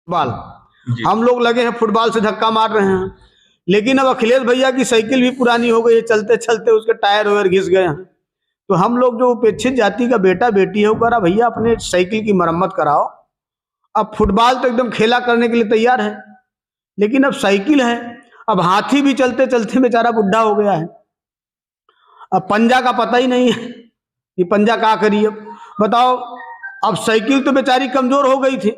Football, हम लोग लगे हैं फुटबॉल से धक्का मार रहे हैं। लेकिन अब अखिलेश भैया की साइकिल भी पुरानी हो गई है, चलते चलते उसके टायर वगैरह घिस गए हैं। तो हम लोग जो उपेक्षित जाति का बेटा बेटी है वो कह रहा भैया अपने साइकिल की मरम्मत कराओ। अब फुटबॉल तो एकदम खेला करने के लिए तैयार है, लेकिन अब साइकिल है। अब हाथी भी चलते चलते बेचारा बुढ़ा हो गया है, अब पंजा का पता ही नहीं है कि पंजा क्या करिए। अब बताओ, अब साइकिल तो बेचारी कमजोर हो गई थी,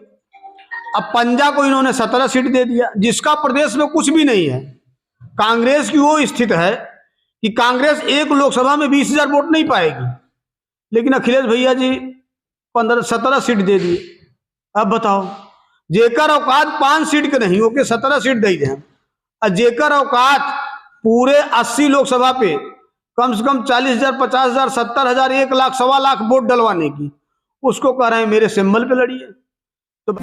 अब पंजा को इन्होंने 17 सीट दे दिया, जिसका प्रदेश में कुछ भी नहीं है। कांग्रेस की वो स्थिति है कि कांग्रेस एक लोकसभा में 20,000 वोट नहीं पाएगी, लेकिन अखिलेश भैया जी 17 सीट दे दिए। अब बताओ, जेकर औकात 5 सीट के नहीं होके 17 सीट दे दें, और जेकर औकात पूरे 80 लोकसभा पे कम से कम 40,000, 50,000, 70,000, 1 लाख, 1.25 लाख वोट डलवाने की, उसको कह रहे हैं मेरे सिंबल पे लड़िए। तो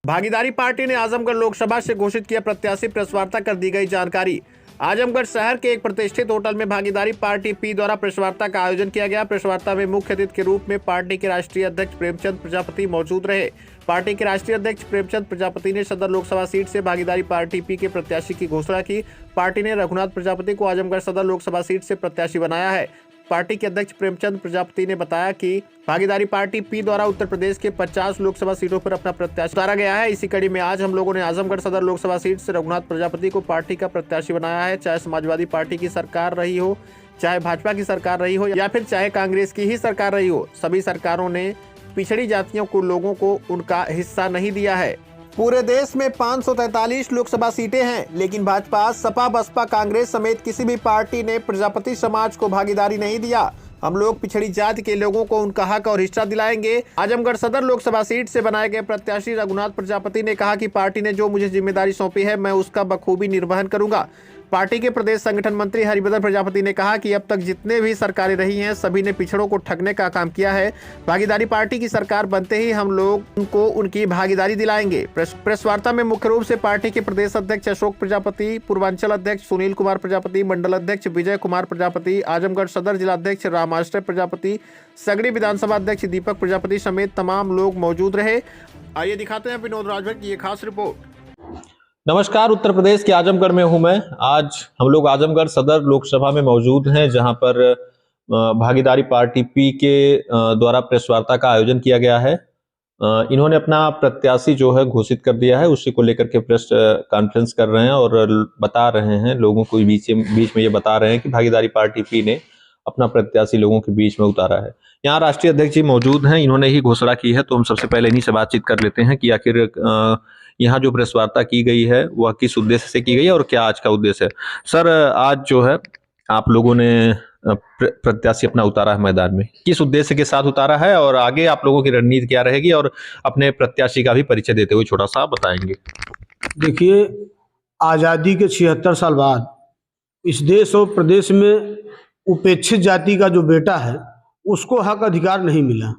भागीदारी पार्टी ने आजमगढ़ लोकसभा से घोषित किया प्रत्याशी, प्रेस वार्ता कर दी गई जानकारी। आजमगढ़ शहर के एक प्रतिष्ठित होटल में भागीदारी पार्टी पी द्वारा प्रेस वार्ता का आयोजन किया गया। प्रेस वार्ता में मुख्य अतिथि के रूप में पार्टी के राष्ट्रीय अध्यक्ष प्रेमचंद प्रजापति मौजूद रहे। पार्टी के राष्ट्रीय अध्यक्ष प्रेमचंद प्रजापति ने सदर लोकसभा सीट से भागीदारी पार्टी पी के प्रत्याशी की घोषणा की। पार्टी ने रघुनाथ प्रजापति को आजमगढ़ सदर लोकसभा सीट से प्रत्याशी बनाया है। पार्टी के अध्यक्ष प्रेमचंद प्रजापति ने बताया कि भागीदारी पार्टी पी द्वारा उत्तर प्रदेश के 50 लोकसभा सीटों पर अपना प्रत्याशी उतारा गया है। इसी कड़ी में आज हम लोगों ने आजमगढ़ सदर लोकसभा सीट से रघुनाथ प्रजापति को पार्टी का प्रत्याशी बनाया है। चाहे समाजवादी पार्टी की सरकार रही हो, चाहे भाजपा की सरकार रही हो, या फिर चाहे कांग्रेस की ही सरकार रही हो, सभी सरकारों ने पिछड़ी जातियों को लोगों को उनका हिस्सा नहीं दिया है। पूरे देश में 543 लोकसभा सीटें हैं, लेकिन भाजपा, सपा, बसपा, कांग्रेस समेत किसी भी पार्टी ने प्रजापति समाज को भागीदारी नहीं दिया। हम लोग पिछड़ी जाति के लोगों को उनका हक और हिस्सा दिलाएंगे। आजमगढ़ सदर लोकसभा सीट से बनाए गए प्रत्याशी रघुनाथ प्रजापति ने कहा कि पार्टी ने जो मुझे जिम्मेदारी सौंपी है, मैं उसका बखूबी निर्वहन करूंगा। पार्टी के प्रदेश संगठन मंत्री हरिभद्र प्रजापति ने कहा कि अब तक जितने भी सरकारें रही हैं, सभी ने पिछड़ों को ठगने का काम किया है। भागीदारी पार्टी की सरकार बनते ही हम लोग उनको उनकी भागीदारी दिलाएंगे। प्रेस वार्ता में मुख्य रूप से पार्टी के प्रदेश अध्यक्ष अशोक प्रजापति, पूर्वांचल अध्यक्ष सुनील कुमार प्रजापति, मंडल अध्यक्ष विजय कुमार प्रजापति, आजमगढ़ सदर जिलाध्यक्ष रामाश्रय प्रजापति, सगड़ी विधानसभा अध्यक्ष दीपक प्रजापति समेत तमाम लोग मौजूद रहे। आइए दिखाते हैं विनोद राजभर की ये खास रिपोर्ट। नमस्कार, उत्तर प्रदेश के आजमगढ़ में हूं मैं। आज हम लोग आजमगढ़ सदर लोकसभा में मौजूद हैं, जहां पर भागीदारी पार्टी पी के द्वारा प्रेस वार्ता का आयोजन किया गया है। इन्होंने अपना प्रत्याशी जो है घोषित कर दिया है, उसी को लेकर के प्रेस कॉन्फ्रेंस कर रहे हैं और बता रहे हैं लोगों को, बीच में ये बता रहे हैं कि भागीदारी पार्टी पी ने अपना प्रत्याशी लोगों के बीच में उतारा है। यहाँ राष्ट्रीय अध्यक्ष जी मौजूद हैं, इन्होंने ही घोषणा की है, तो हम सबसे पहले इन्हीं से बातचीत कर लेते हैं कि आखिर यहाँ जो प्रेस वार्ता की गई है वह किस उद्देश्य से की गई है और क्या आज का उद्देश्य है। सर, आज जो है आप लोगों ने प्रत्याशी अपना उतारा है मैदान में, किस उद्देश्य के साथ उतारा है और आगे आप लोगों की रणनीति क्या रहेगी, और अपने प्रत्याशी का भी परिचय देते हुए छोटा सा बताएंगे। देखिए, आज़ादी के 76 साल बाद इस देश और प्रदेश में उपेक्षित जाति का जो बेटा है उसको हक अधिकार नहीं मिला।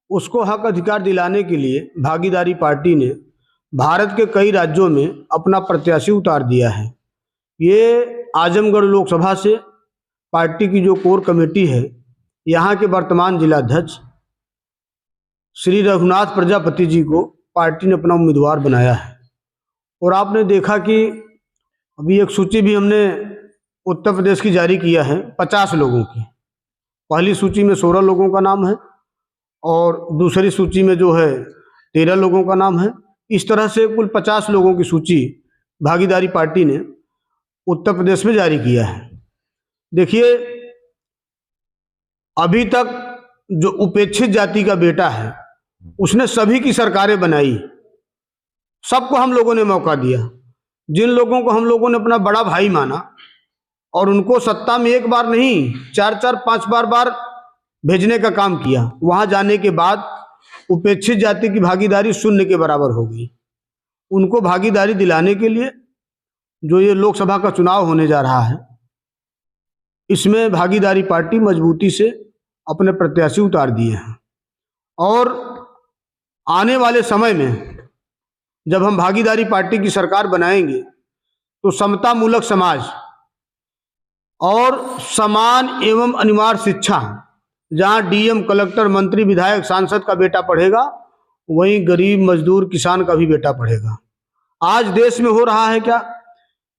उसको हक अधिकार दिलाने के लिए भागीदारी पार्टी ने भारत के कई राज्यों में अपना प्रत्याशी उतार दिया है। ये आजमगढ़ लोकसभा से पार्टी की जो कोर कमेटी है, यहाँ के वर्तमान जिलाध्यक्ष श्री रघुनाथ प्रजापति जी को पार्टी ने अपना उम्मीदवार बनाया है। और आपने देखा कि अभी एक सूची भी हमने उत्तर प्रदेश की जारी किया है 50 लोगों की। पहली सूची में 16 लोगों का नाम है और दूसरी सूची में जो है 13 लोगों का नाम है। इस तरह से कुल 50 लोगों की सूची भागीदारी पार्टी ने उत्तर प्रदेश में जारी किया है। देखिए, अभी तक जो उपेक्षित जाति का बेटा है उसने सभी की सरकारें बनाई, सबको हम लोगों ने मौका दिया। जिन लोगों को हम लोगों ने अपना बड़ा भाई माना और उनको सत्ता में एक बार नहीं 4-4, 5 बार भेजने का काम किया, वहां जाने के बाद उपेक्षित जाति की भागीदारी शून्य के बराबर हो गई। उनको भागीदारी दिलाने के लिए जो ये लोकसभा का चुनाव होने जा रहा है, इसमें भागीदारी पार्टी मजबूती से अपने प्रत्याशी उतार दिए हैं। और आने वाले समय में जब हम भागीदारी पार्टी की सरकार बनाएंगे तो समतामूलक समाज और समान एवं अनिवार्य शिक्षा जहाँ डीएम, कलेक्टर, मंत्री, विधायक, सांसद का बेटा पढ़ेगा, वहीं गरीब मजदूर किसान का भी बेटा पढ़ेगा। आज देश में हो रहा है क्या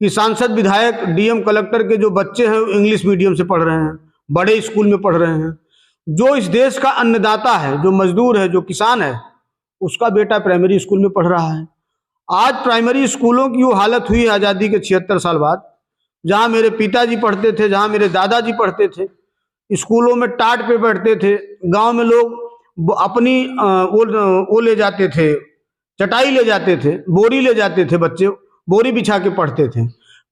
कि सांसद, विधायक, डीएम, कलेक्टर के जो बच्चे हैं इंग्लिश मीडियम से पढ़ रहे हैं, बड़े स्कूल में पढ़ रहे हैं। जो इस देश का अन्नदाता है, जो मजदूर है, जो किसान है, उसका बेटा प्राइमरी स्कूल में पढ़ रहा है। आज प्राइमरी स्कूलों की वो हालत हुई है आज़ादी के 76 साल बाद। जहाँ मेरे पिताजी पढ़ते थे, जहाँ मेरे दादाजी पढ़ते थे, स्कूलों में टाट पे बैठते थे। गांव में लोग अपनी वो ले जाते थे, चटाई ले जाते थे, बोरी ले जाते थे, बच्चे बोरी बिछा के पढ़ते थे।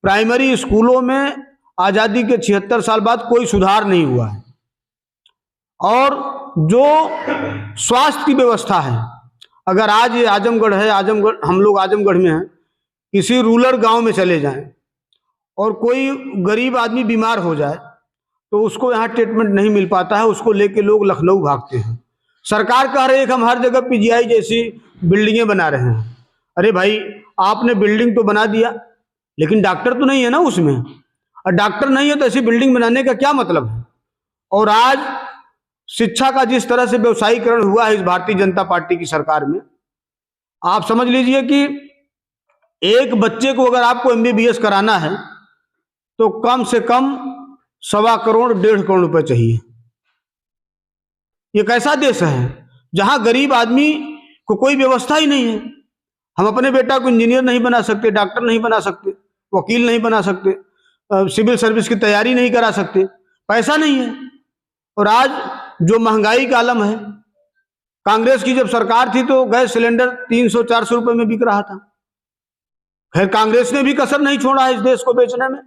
प्राइमरी स्कूलों में आज़ादी के 76 साल बाद कोई सुधार नहीं हुआ है। और जो स्वास्थ्य की व्यवस्था है, अगर आज ये आजमगढ़ है, आजमगढ़, हम लोग आजमगढ़ में हैं, किसी रूरल गांव में चले जाएं और कोई गरीब आदमी बीमार हो जाए तो उसको यहाँ ट्रीटमेंट नहीं मिल पाता है, उसको लेके लोग लखनऊ भागते हैं। सरकार कह रही है कि हम हर जगह पीजीआई जैसी बिल्डिंगें बना रहे हैं। अरे भाई, आपने बिल्डिंग तो बना दिया, लेकिन डॉक्टर तो नहीं है ना उसमें, और डॉक्टर नहीं है तो ऐसी बिल्डिंग बनाने का क्या मतलब है। और आज शिक्षा का जिस तरह से व्यवसायीकरण हुआ है इस भारतीय जनता पार्टी की सरकार में, आप समझ लीजिए कि एक बच्चे को अगर आपको एमबीबीएस कराना है तो कम से कम 1.25 करोड़ 1.5 करोड़ रुपए चाहिए। ये कैसा देश है जहां गरीब आदमी को कोई व्यवस्था ही नहीं है। हम अपने बेटा को इंजीनियर नहीं बना सकते, डॉक्टर नहीं बना सकते, वकील नहीं बना सकते, सिविल सर्विस की तैयारी नहीं करा सकते, पैसा नहीं है। और आज जो महंगाई का आलम है, कांग्रेस की जब सरकार थी तो गैस सिलेंडर 300-400 रुपए में बिक रहा था। खैर, कांग्रेस ने भी कसर नहीं छोड़ा है इस देश को बेचने में,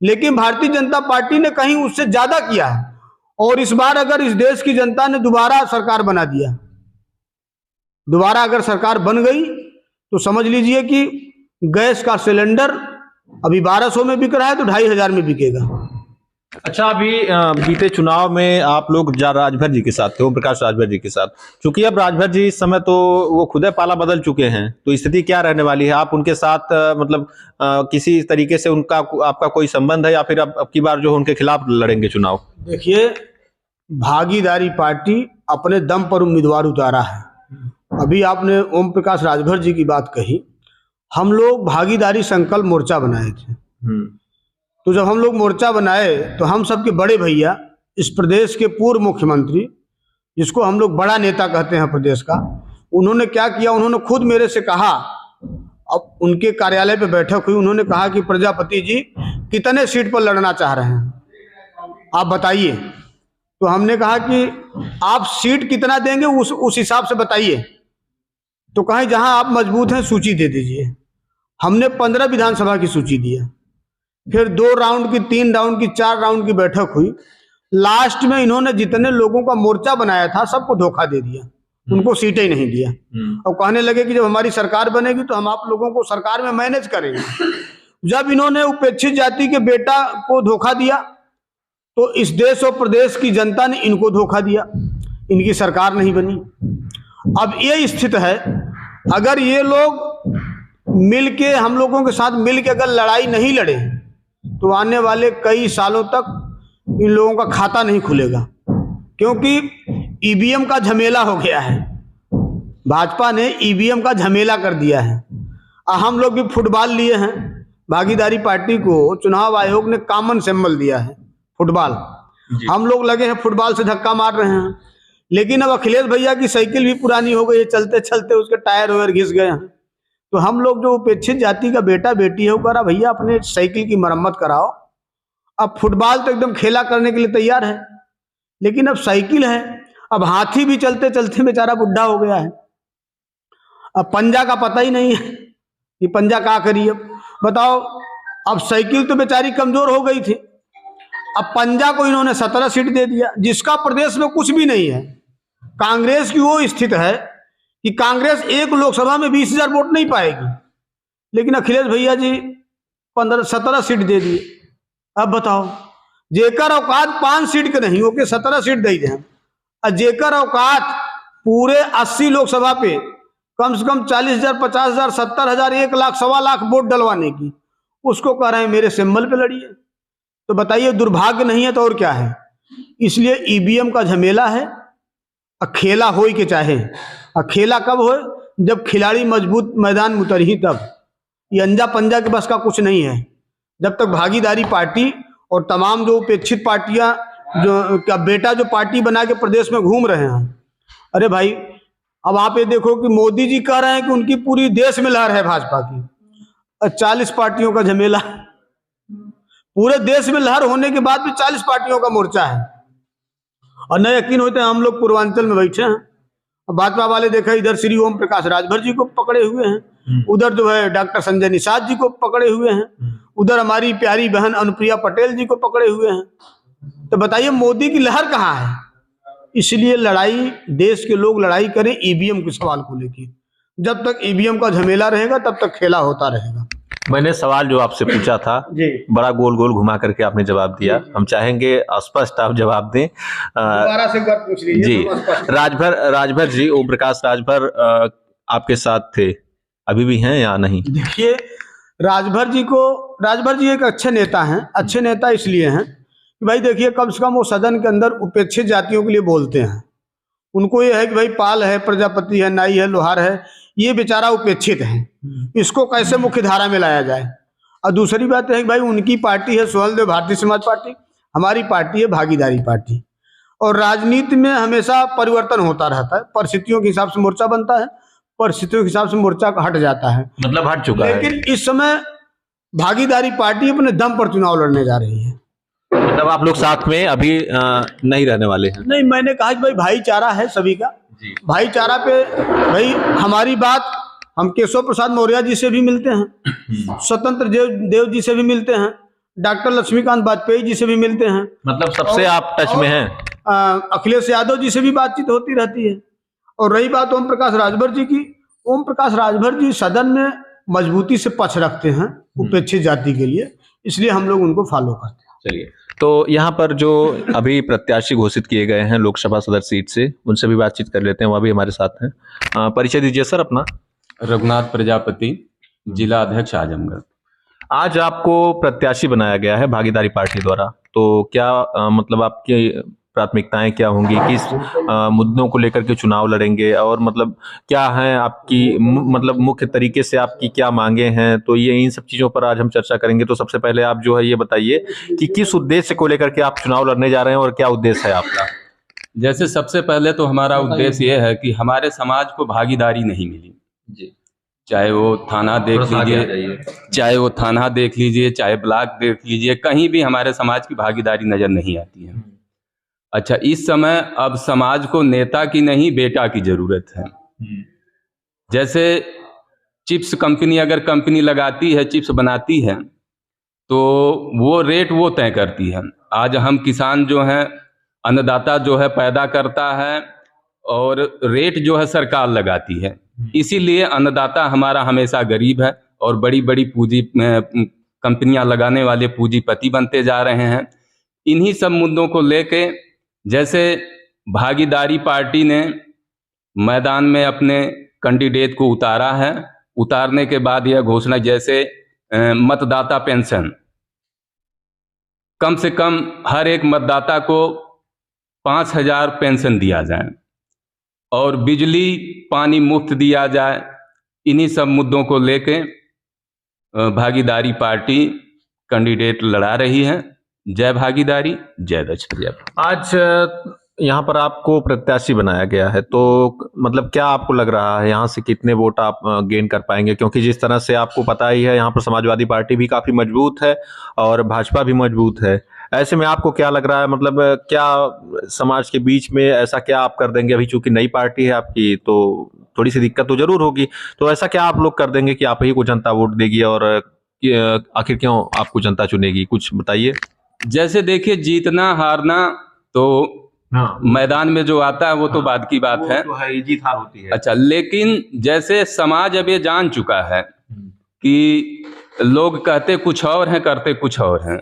लेकिन भारतीय जनता पार्टी ने कहीं उससे ज्यादा किया है। और इस बार अगर इस देश की जनता ने दोबारा सरकार बना दिया, दोबारा अगर सरकार बन गई, तो समझ लीजिए कि गैस का सिलेंडर अभी 1200 में बिक रहा है तो 2500 में बिकेगा। अच्छा, अभी बीते चुनाव में आप लोग राजभर जी के साथ थे, ओम प्रकाश राजभर जी के साथ। चूंकि अब राजभर जी इस समय तो वो खुद पाला बदल चुके हैं, तो स्थिति क्या रहने वाली है? आप उनके साथ मतलब किसी तरीके से उनका आपका कोई संबंध है, या फिर अब की बार जो उनके खिलाफ लड़ेंगे चुनाव? देखिए, भागीदारी पार्टी अपने दम पर उम्मीदवार उतारा है। अभी आपने ओम प्रकाश राजभर जी की बात कही, हम लोग भागीदारी संकल्प मोर्चा बनाए थे। तो जब हम लोग मोर्चा बनाए तो हम सबके बड़े भैया, इस प्रदेश के पूर्व मुख्यमंत्री, जिसको हम लोग बड़ा नेता कहते हैं प्रदेश का, उन्होंने क्या किया, उन्होंने खुद मेरे से कहा, अब उनके कार्यालय पे बैठक हुई, उन्होंने कहा कि प्रजापति जी कितने सीट पर लड़ना चाह रहे हैं, आप बताइए। तो हमने कहा कि आप सीट कितना देंगे उस हिसाब से बताइए। तो कहें जहां आप मजबूत हैं सूची दे दीजिए। हमने 15 विधानसभा की सूची दिया, फिर 2 राउंड की, 3 राउंड की, 4 राउंड की बैठक हुई। लास्ट में इन्होंने जितने लोगों का मोर्चा बनाया था सबको धोखा दे दिया, उनको सीटें ही नहीं दिया। और कहने लगे कि जब हमारी सरकार बनेगी तो हम आप लोगों को सरकार में मैनेज करेंगे। जब इन्होंने उपेक्षित जाति के बेटा को धोखा दिया तो इस देश और प्रदेश की जनता ने इनको धोखा दिया, इनकी सरकार नहीं बनी। अब ये स्थिति है, अगर ये लोग मिलके, हम लोगों के साथ मिलके अगर लड़ाई नहीं लड़े तो आने वाले कई सालों तक इन लोगों का खाता नहीं खुलेगा, क्योंकि ईवीएम का झमेला हो गया है। भाजपा ने ईवीएम का झमेला कर दिया है। हम लोग भी फुटबॉल लिए हैं, भागीदारी पार्टी को चुनाव आयोग ने कॉमन सिंबल दिया है, फुटबॉल। हम लोग लगे हैं फुटबॉल से धक्का मार रहे हैं, लेकिन अब अखिलेश भैया की साइकिल भी पुरानी हो गई है, चलते चलते उसके टायर वगैरह घिस गए हैं। तो हम लोग जो उपेक्षित जाति का बेटा बेटी है वो कह रहा, भैया अपने साइकिल की मरम्मत कराओ। अब फुटबॉल तो एकदम खेला करने के लिए तैयार है, लेकिन अब साइकिल है। अब हाथी भी चलते चलते बेचारा बुढ़ा हो गया है, अब पंजा का पता ही नहीं है कि पंजा क्या करिए। अब बताओ, अब साइकिल तो बेचारी कमजोर हो गई थी, अब पंजा को इन्होंने 17 सीट दे दिया, जिसका प्रदेश में कुछ भी नहीं है। कांग्रेस की वो स्थिति है कि कांग्रेस एक लोकसभा में 20,000 वोट नहीं पाएगी, लेकिन अखिलेश भैया जी 17 सीट दे दिए। अब बताओ, जेकर औकात 5 सीट के नहीं होके 17 सीट दे दें, और जेकर औकात पूरे 80 लोकसभा पे कम से कम 40,000, 50,000, 70,000, 1 लाख, 1.25 लाख वोट डलवाने की, उसको कह रहे हैं मेरे सिंबल पे लड़िए। तो बताइए, दुर्भाग्य नहीं है तो और क्या है। इसलिए ईवीएम का झमेला है। खेला हो ही के चाहे, खेला कब हो, जब खिलाड़ी मजबूत मैदान में उतर ही तब। ये अंजा पंजा के बस का कुछ नहीं है। जब तक भागीदारी पार्टी और तमाम जो उपेक्षित पार्टियां जो का बेटा जो पार्टी बना के प्रदेश में घूम रहे हैं, अरे भाई अब आप ये देखो कि मोदी जी कह रहे हैं कि उनकी पूरी देश में लहर है भाजपा की। 40 पार्टियों का झमेला, पूरे देश में लहर होने के बाद भी 40 पार्टियों का मोर्चा है। और न यकीन होते हैं, हम लोग पूर्वांचल में बैठे हैं, भाजपा वाले देखा इधर श्री ओम प्रकाश राजभर जी को पकड़े हुए हैं, उधर जो है डॉक्टर संजय निषाद जी को पकड़े हुए हैं, उधर हमारी प्यारी बहन अनुप्रिया पटेल जी को पकड़े हुए हैं। तो बताइए मोदी की लहर कहाँ है? इसलिए लड़ाई, देश के लोग लड़ाई करें ईवीएम के सवाल को लेकर। जब तक ईवीएम का झमेला रहेगा तब तक खेला होता रहेगा। मैंने सवाल जो आपसे पूछा था बड़ा गोल गोल घुमा करके आपने जवाब दिया। हम चाहेंगे स्पष्ट आप जवाब दें। दोबारा से बात पूछ लीजिए जी। तो राजभर जी, ओम प्रकाश राजभर आपके साथ थे, अभी भी हैं या नहीं? देखिए राजभर जी एक अच्छे नेता हैं। अच्छे नेता इसलिए हैं कि भाई देखिए, कम से कम वो सदन के अंदर उपेक्षित जातियों के लिए बोलते हैं। उनको ये है कि भाई पाल है, प्रजापति है, नाई है, लोहार है, ये बेचारा उपेक्षित है, इसको कैसे मुख्य धारा में लाया जाए। और दूसरी बात है कि भाई उनकी पार्टी है सोहलदेव भारतीय समाज पार्टी, हमारी पार्टी है भागीदारी पार्टी। और राजनीति में हमेशा परिवर्तन होता रहता है, परिस्थितियों के हिसाब से मोर्चा बनता है, परिस्थितियों के हिसाब से मोर्चा हट जाता है, मतलब हट चुका है। लेकिन इस समय भागीदारी पार्टी अपने दम पर चुनाव लड़ने जा रही है। मतलब आप लोग साथ में अभी नहीं रहने वाले हैं? नहीं, मैंने कहा कि भाई भाईचारा है सभी का। भाईचारा पे भाई हमारी बात, हम केशव प्रसाद मौर्य जी से भी मिलते हैं, स्वतंत्र देव जी से भी मिलते हैं, डॉक्टर लक्ष्मीकांत वाजपेयी जी से भी मिलते हैं। मतलब सबसे आप टच में हैं? अखिलेश यादव जी से भी बातचीत होती रहती है। और रही बात ओम प्रकाश राजभर जी की, ओम प्रकाश राजभर जी सदन में मजबूती से पक्ष रखते हैं उपेक्षित जाति के लिए, इसलिए हम लोग उनको फॉलो करते हैं। चलिए, तो यहाँ पर जो अभी प्रत्याशी घोषित किए गए हैं लोकसभा सदर सीट से, उनसे भी बातचीत कर लेते हैं, वह भी हमारे साथ हैं। परिचय दीजिए सर अपना। रघुनाथ प्रजापति, जिला अध्यक्ष आजमगढ़। आज आपको प्रत्याशी बनाया गया है भागीदारी पार्टी द्वारा, तो क्या मतलब आपकी प्राथमिकताएं क्या होंगी, किस मुद्दों को लेकर के चुनाव लड़ेंगे, और मतलब क्या है आपकी मतलब मुख्य तरीके से आपकी क्या मांगे हैं, तो ये इन सब चीजों पर आज हम चर्चा करेंगे। तो सबसे पहले आप जो है ये बताइए कि किस उद्देश्य को लेकर के आप चुनाव लड़ने जा रहे हैं और क्या उद्देश्य है आपका? जैसे सबसे पहले तो हमारा उद्देश्य ये है कि हमारे समाज को भागीदारी नहीं मिली जी। चाहे वो थाना देख लीजिए, चाहे ब्लॉक देख लीजिए, कहीं भी हमारे समाज की भागीदारी नजर नहीं आती है। अच्छा, इस समय अब समाज को नेता की नहीं बेटा की जरूरत है। जैसे चिप्स कंपनी अगर कंपनी लगाती है, चिप्स बनाती है, तो वो रेट वो तय करती है। आज हम किसान जो हैं, अन्नदाता जो है पैदा करता है और रेट जो है सरकार लगाती है। इसीलिए अन्नदाता हमारा हमेशा गरीब है और बड़ी बड़ी पूंजी कंपनियां लगाने वाले पूंजीपति बनते जा रहे हैं। इन्हीं सब मुद्दों को लेके जैसे भागीदारी पार्टी ने मैदान में अपने कैंडिडेट को उतारा है, उतारने के बाद यह घोषणा, जैसे मतदाता पेंशन, कम से कम हर एक मतदाता को 5,000 पेंशन दिया जाए और बिजली पानी मुफ्त दिया जाए। इन्हीं सब मुद्दों को लेके भागीदारी पार्टी कैंडिडेट लड़ा रही है। जय भागीदारी, जय दक्ष प्रजापति। आज यहाँ पर आपको प्रत्याशी बनाया गया है, तो मतलब क्या आपको लग रहा है यहाँ से कितने वोट आप गेन कर पाएंगे? क्योंकि जिस तरह से आपको पता ही है, यहाँ पर समाजवादी पार्टी भी काफी मजबूत है और भाजपा भी मजबूत है। ऐसे में आपको क्या लग रहा है, मतलब क्या समाज के बीच में ऐसा क्या आप कर देंगे? अभी चूंकि नई पार्टी है आपकी, तो थोड़ी सी दिक्कत तो जरूर होगी, तो ऐसा क्या आप लोग कर देंगे कि आप ही को जनता वोट देगी, और आखिर क्यों आपको जनता चुनेगी, कुछ बताइए। जैसे देखिए, जीतना हारना तो मैदान में जो आता है वो तो बाद की बात है, तो है, जीत हार होती है। अच्छा, लेकिन जैसे समाज अब ये जान चुका है कि लोग कहते कुछ और हैं, करते कुछ और हैं,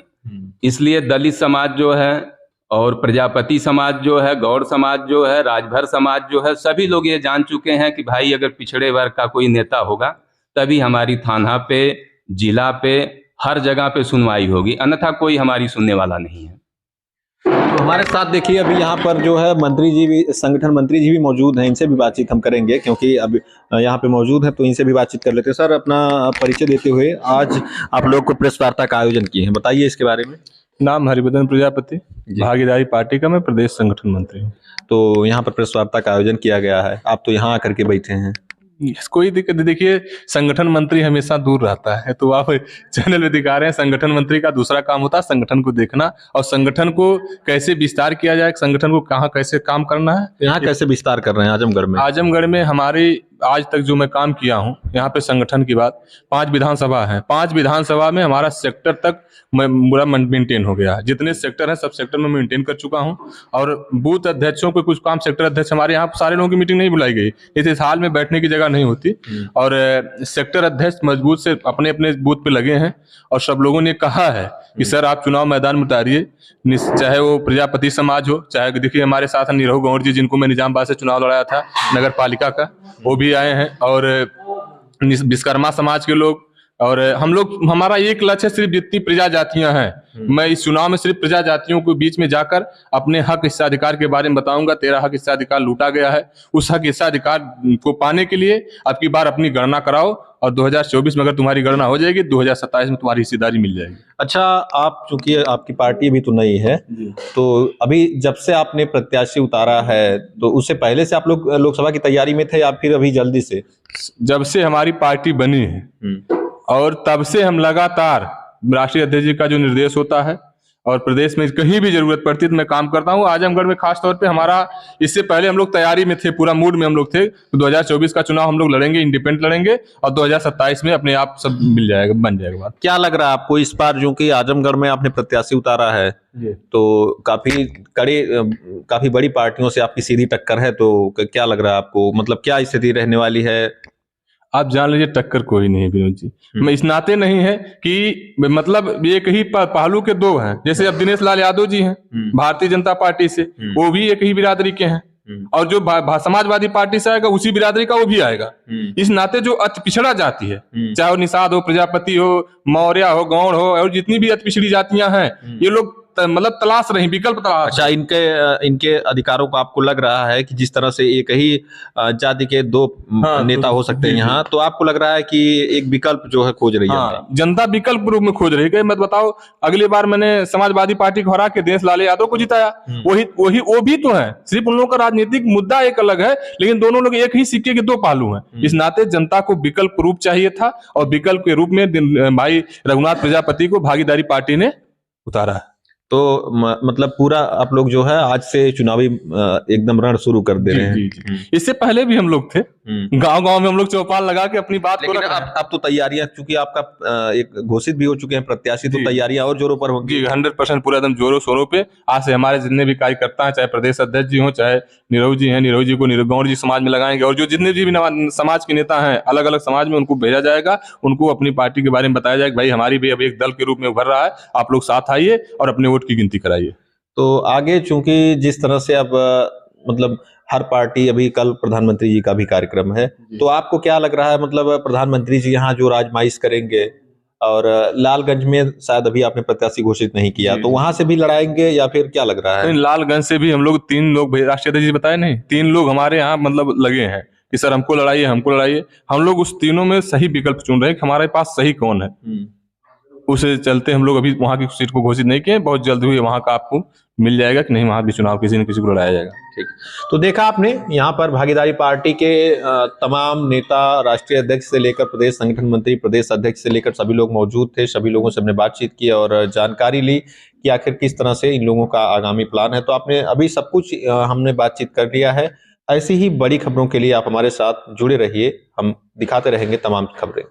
इसलिए दलित समाज जो है और प्रजापति समाज जो है, गौड़ समाज जो है, राजभर समाज जो है, सभी लोग ये जान चुके हैं कि भाई अगर पिछड़े वर्ग का कोई नेता होगा तभी हमारी थाना पे, जिला पे, हर जगह पे सुनवाई होगी, अन्यथा कोई हमारी सुनने वाला नहीं है। तो हमारे साथ देखिए अभी यहाँ पर जो है मंत्री जी भी, संगठन मंत्री जी भी मौजूद हैं, इनसे भी बातचीत हम करेंगे क्योंकि अब यहाँ पे मौजूद है, तो इनसे भी बातचीत कर लेते हैं। सर, अपना परिचय देते हुए, आज आप लोग को प्रेस वार्ता का आयोजन किए हैं, बताइए इसके बारे में। नाम हरिबदन प्रजापति, भागीदारी पार्टी का मैं प्रदेश संगठन मंत्री हूँ। तो यहाँ पर प्रेस वार्ता का आयोजन किया गया है, आप तो यहाँ आकर के बैठे हैं। कोई दिक्कत नहीं, देखिए संगठन मंत्री हमेशा दूर रहता है, तो आप चैनल में दिखा रहे हैं। संगठन मंत्री का दूसरा काम होता है संगठन को देखना और संगठन को कैसे विस्तार किया जाए, संगठन को कहाँ कैसे काम करना है। यहाँ कैसे विस्तार कर रहे हैं आजमगढ़ में? आजमगढ़ में हमारी आज तक जो मैं काम किया हूँ यहाँ पे संगठन की बात, 5 विधानसभा है, 5 विधानसभा में हमारा सेक्टर तक पूरा मेंटेन हो गया है। जितने सेक्टर हैं सब सेक्टर में मेंटेन कर चुका हूँ। और बूथ अध्यक्षों को कुछ काम, सेक्टर अध्यक्ष हमारे यहाँ सारे लोगों की मीटिंग नहीं बुलाई गई, इस हाल में बैठने की जगह नहीं होती। और सेक्टर अध्यक्ष मजबूत से अपने अपने बूथ पे लगे हैं और सब लोगों ने कहा है कि सर आप चुनाव मैदान में उतारिए, चाहे वो प्रजापति समाज हो, चाहे देखिए हमारे साथ निरहु गौर जी जिनको मैं निजामबाद से चुनाव लड़ाया था नगर पालिका का, वो भी आए हैं, और विश्वकर्मा समाज के लोग। और हम लोग, हमारा एक लक्ष्य है, सिर्फ जितनी प्रजा जातियां हैं, मैं इस चुनाव में सिर्फ प्रजा जातियों के बीच में जाकर अपने हक हिस्साधिकार के बारे में बताऊंगा। तेरा हक हिस्साधिकार लूटा गया है, उस हक हिस्साधिकार को पाने के लिए अब की बार अपनी गणना कराओ और 2024 में अगर तुम्हारी गणना हो जाएगी 2027 में तुम्हारी हिस्सेदारी मिल जाएगी। अच्छा, आप चूंकि आपकी पार्टी भी तो नई है, तो अभी जब से आपने प्रत्याशी उतारा है, तो उससे पहले से आप लोग लोकसभा की तैयारी में थे या फिर अभी जल्दी से? जब से हमारी पार्टी बनी है और तब से हम लगातार राष्ट्रीय अध्यक्ष जी का जो निर्देश होता है और प्रदेश में कहीं भी जरूरत पड़ती है तो मैं काम करता हूँ। आजमगढ़ में खास तौर पे हमारा, इससे पहले हम लोग तैयारी में थे, पूरा मूड में हम लोग थे। तो 2024 का चुनाव हम लोग लड़ेंगे, इंडिपेंडेंट लड़ेंगे और 2027 में अपने आप सब मिल जाएगा, बन जाएगा बात। क्या लग रहा है आपको इस बार, जो कि आजमगढ़ में आपने प्रत्याशी उतारा है, तो काफी बड़ी पार्टियों से आपकी सीधी टक्कर है, तो क्या लग रहा है आपको, मतलब क्या स्थिति रहने वाली है? आप जान लीजिए टक्कर कोई नहीं विनोद जी। मैं इस नाते नहीं है कि मतलब एक ही पहलू के दो हैं। जैसे अब दिनेश लाल यादव जी हैं भारतीय जनता पार्टी से, वो भी एक ही बिरादरी के हैं, और जो समाजवादी पार्टी से आएगा उसी बिरादरी का वो भी आएगा। इस नाते जो अति पिछड़ा जाति है, चाहे वो निषाद हो, प्रजापति हो, मौर्य हो, गौड़ हो, और जितनी भी अति पिछड़ी जातियां हैं, ये लोग मतलब तलाश रही, विकल्प तलाश। अच्छा, इनके अधिकारों को आपको लग रहा है कि जिस तरह से एक ही जाति के दो नेता हो सकते हैं यहाँ, तो आपको लग रहा है कि एक विकल्प जो है खोज रही है? जनता विकल्प रूप में खोज रही है। मत बताओ, अगली बार मैंने समाजवादी पार्टी को हरा के दिनेश लाल यादव को जिताया, वही वो भी तो है। सिर्फ उन लोगों का राजनीतिक मुद्दा एक अलग है, लेकिन दोनों लोग एक ही सिक्के के दो पहलू हैं। इस नाते जनता को विकल्प रूप चाहिए था और विकल्प के रूप में भाई रघुनाथ प्रजापति को भागीदारी पार्टी ने उतारा है। तो मतलब पूरा आप लोग जो है आज से चुनावी एकदम रण शुरू कर दे रहे हैं। इससे पहले भी हम लोग थे, गांव-गांव में हम लोग चौपाल लगा के अपनी बात को रखा। अब तो तैयारियां, चूंकि आपका एक घोषित भी हो चुके हैं प्रत्याशी, तो तैयारियां और जोरों पर होंगी। 100% पूरा एकदम जोरों शोरों पे। आज से हमारे जितने भी कार्यकर्ता हैं, चाहे प्रदेश अध्यक्ष जी हो, चाहे निरहु जी हैं, निरहु जी को गौड़ जी समाज में लगाएंगे, और जो जितने भी समाज के नेता हैं अलग अलग समाज में, उनको भेजा जाएगा, उनको अपनी पार्टी के बारे में बताया जाएगा, भाई हमारी भी अब एक दल के रूप में उभर रहा है, आप लोग साथ आइए और अपने वोट की गिनती कराइए। तो आगे चूंकि जिस तरह से अब मतलब हर पार्टी, अभी कल प्रधानमंत्री जी का भी कार्यक्रम है, तो आपको क्या लग रहा है, मतलब प्रधानमंत्री जी यहाँ जो राजमाइश करेंगे, और लालगंज में शायद अभी आपने प्रत्याशी घोषित नहीं किया, तो वहां से भी लड़ाएंगे या फिर क्या लग रहा है? लालगंज से भी हम लोग 3 लोग, राष्ट्रीय अध्यक्ष जी बताए नहीं, 3 लोग हमारे यहाँ मतलब लगे हैं कि सर हमको लड़ाइए, हमको लड़ाइए। हम लोग उस तीनों में सही विकल्प चुन रहे हैं कि हमारे पास सही कौन है। उसे चलते हम लोग अभी वहां की सीट को घोषित नहीं किए, बहुत जल्द हुई वहां का आपको मिल जाएगा कि नहीं, वहां भी चुनाव किसी न किसी को लड़ाया जाएगा। ठीक, तो देखा आपने यहाँ पर भागीदारी पार्टी के तमाम नेता, राष्ट्रीय अध्यक्ष से लेकर प्रदेश संगठन मंत्री, प्रदेश अध्यक्ष से लेकर सभी लोग मौजूद थे। सभी लोगों से हमने बातचीत की और जानकारी ली कि आखिर किस तरह से इन लोगों का आगामी प्लान है। तो आपने अभी सब कुछ हमने बातचीत कर लिया है। ऐसी ही बड़ी खबरों के लिए आप हमारे साथ जुड़े रहिए, हम दिखाते रहेंगे तमाम खबरें।